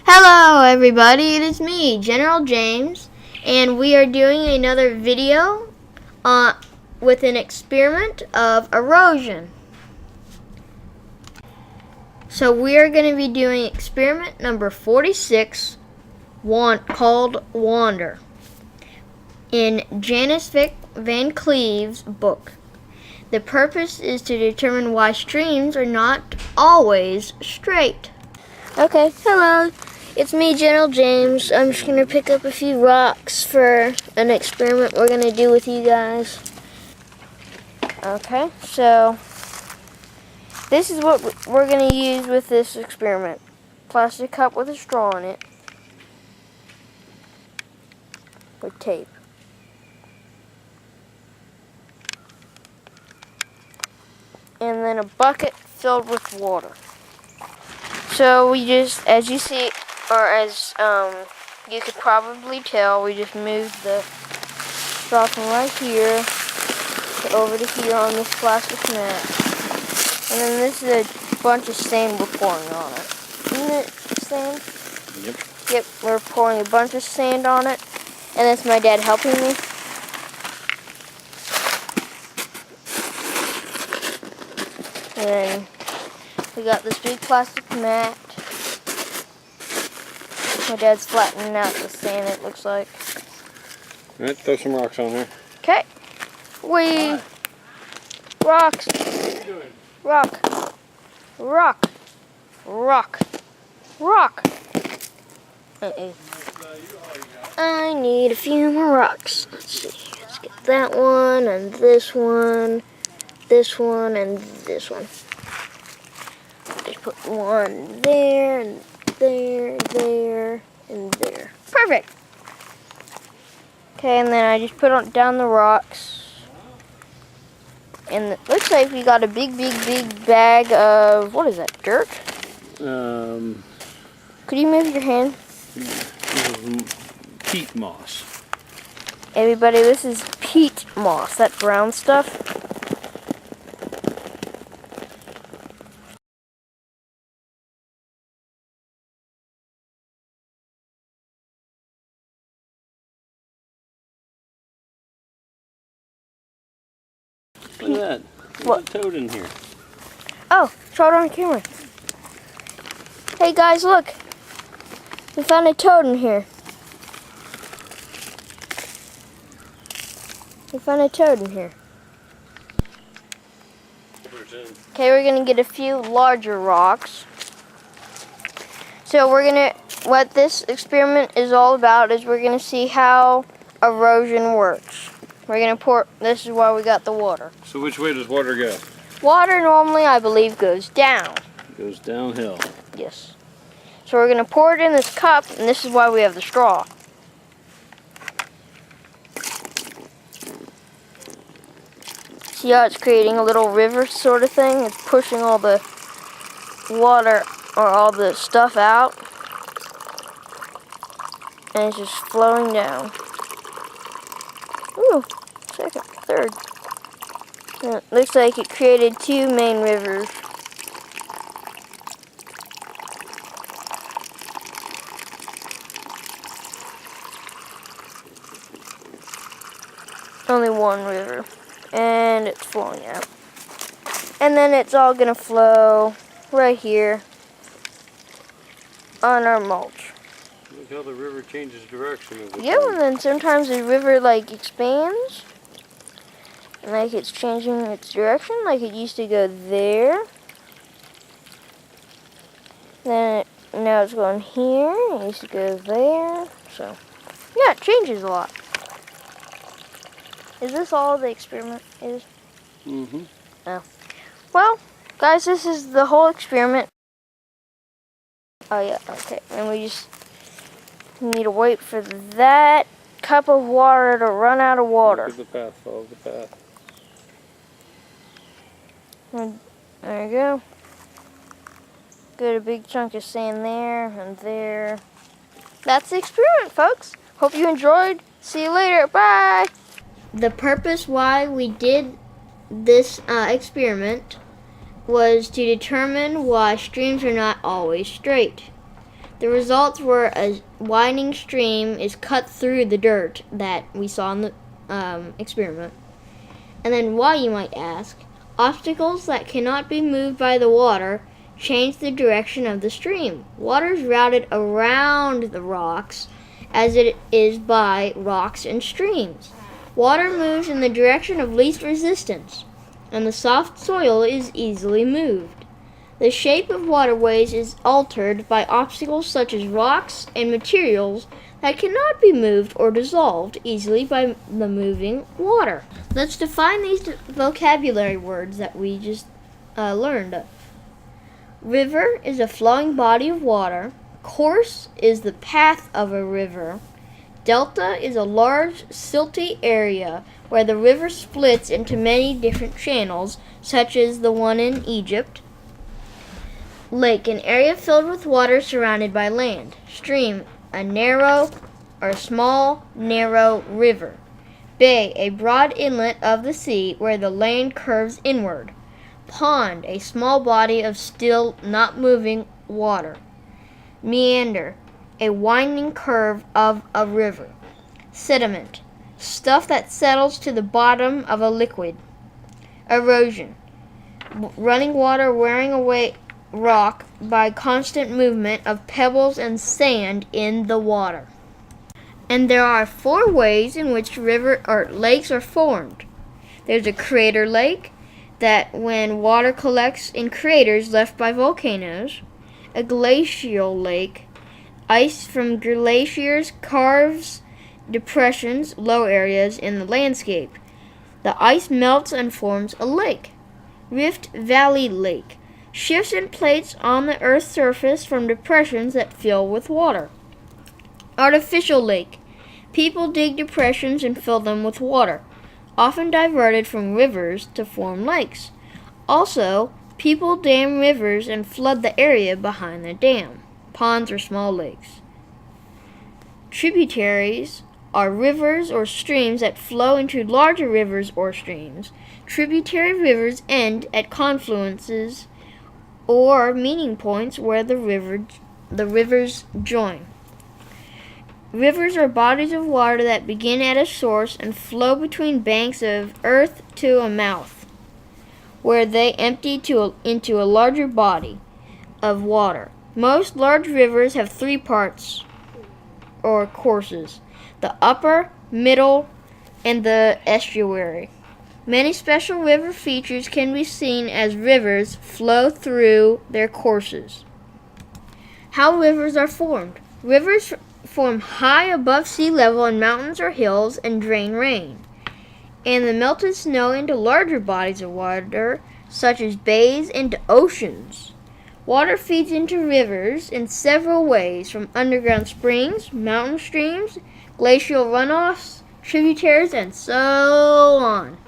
Hello everybody, it is me, General James, and we are doing another video with an experiment of erosion. So we are going to be doing experiment number 46, called Wander, in Janice Van Cleve's book. The purpose is to determine why streams are not always straight. Okay, hello. It's me, General James. I'm just going to pick up a few rocks for an experiment we're going to do with you guys. Okay, so this is what we're going to use with this experiment. Plastic cup with a straw in it. With tape. And then a bucket filled with water. So we just, as you see, or as you could probably tell, we just moved the straw from right here to over to here on this plastic mat. And then this is a bunch of sand we're pouring on it. Isn't it sand? Yep. Yep, we're pouring a bunch of sand on it. And that's my dad helping me. And then we got this big plastic mat. My dad's flattening out the sand, it looks like. Alright, throw some rocks on there. Okay. Rocks. What are you doing? Rock. Rock. Rock. Rock. I need a few more rocks. Let's see. Let's get that one, and this one, and this one. Just put one there, and there, and there. Perfect. Okay, and then I just put down the rocks. And it looks like we got a big bag of, what is that, dirt? Could you move your hand? Peat moss. Everybody, this is peat moss, that brown stuff. Look at that. There's What? a toad in here. Oh, show it on camera. Hey guys, look. We found a toad in here. We found a toad in here. Okay, we're gonna get a few larger rocks. So what this experiment is all about is we're gonna see how erosion works. We're gonna pour, this is why we got the water. So which way does water go? Water normally, I believe, goes down. It goes downhill. Yes. So we're gonna pour it in this cup, and this is why we have the straw. See how it's creating a little river sort of thing? It's pushing all the water, or all the stuff out. And it's just flowing down. Ooh, second, third. It looks like it created two main rivers. Only one river. And it's flowing out. And then it's all gonna flow right here on our mulch. Look how the river changes direction. Yeah, and then sometimes the river like expands. And like it's changing its direction, like it used to go there. Now it's going here, it used to go there. So, yeah, it changes a lot. Is this all the experiment is? Mm-hmm. Oh. Well, guys, this is the whole experiment. Oh yeah, okay. And we just need to wait for that cup of water to run out of water. Look at the path, follow the path. And there you go. Get a big chunk of sand there and there. That's the experiment, folks. Hope you enjoyed. See you later. Bye. The purpose why we did this experiment was to determine why streams are not always straight. The results were a winding stream is cut through the dirt that we saw in the experiment. And then why, you might ask? Obstacles that cannot be moved by the water change the direction of the stream. Water is routed around the rocks as it is by rocks and streams. Water moves in the direction of least resistance, and the soft soil is easily moved. The shape of waterways is altered by obstacles such as rocks and materials that cannot be moved or dissolved easily by the moving water. Let's define these vocabulary words that we just learned. River is a flowing body of water. Course is the path of a river. Delta is a large silty area where the river splits into many different channels, such as the one in Egypt. Lake, an area filled with water surrounded by land. Stream, a narrow or small, narrow river. Bay, a broad inlet of the sea where the land curves inward. Pond, a small body of still, not moving water. Meander, a winding curve of a river. Sediment, stuff that settles to the bottom of a liquid. Erosion, running water wearing away rock by constant movement of pebbles and sand in the water. And there are 4 ways in which lakes are formed. There's a crater lake, that when water collects in craters left by volcanoes. A glacial lake, ice from glaciers carves depressions, low areas in the landscape. The ice melts and forms a lake. Rift Valley Lake, shifts in plates on the Earth's surface from depressions that fill with water. Artificial lake, people dig depressions and fill them with water, often diverted from rivers to form lakes. Also, people dam rivers and flood the area behind the dam, ponds or small lakes. Tributaries are rivers or streams that flow into larger rivers or streams. Tributary rivers end at confluences or meeting points where the rivers join. Rivers are bodies of water that begin at a source and flow between banks of earth to a mouth, where they empty into a larger body of water. Most large rivers have 3 parts or courses: the upper, middle, and the estuary. Many special river features can be seen as rivers flow through their courses. How rivers are formed. Rivers form high above sea level in mountains or hills and drain rain, and the melted snow into larger bodies of water, such as bays and oceans. Water feeds into rivers in several ways, from underground springs, mountain streams, glacial runoffs, tributaries, and so on.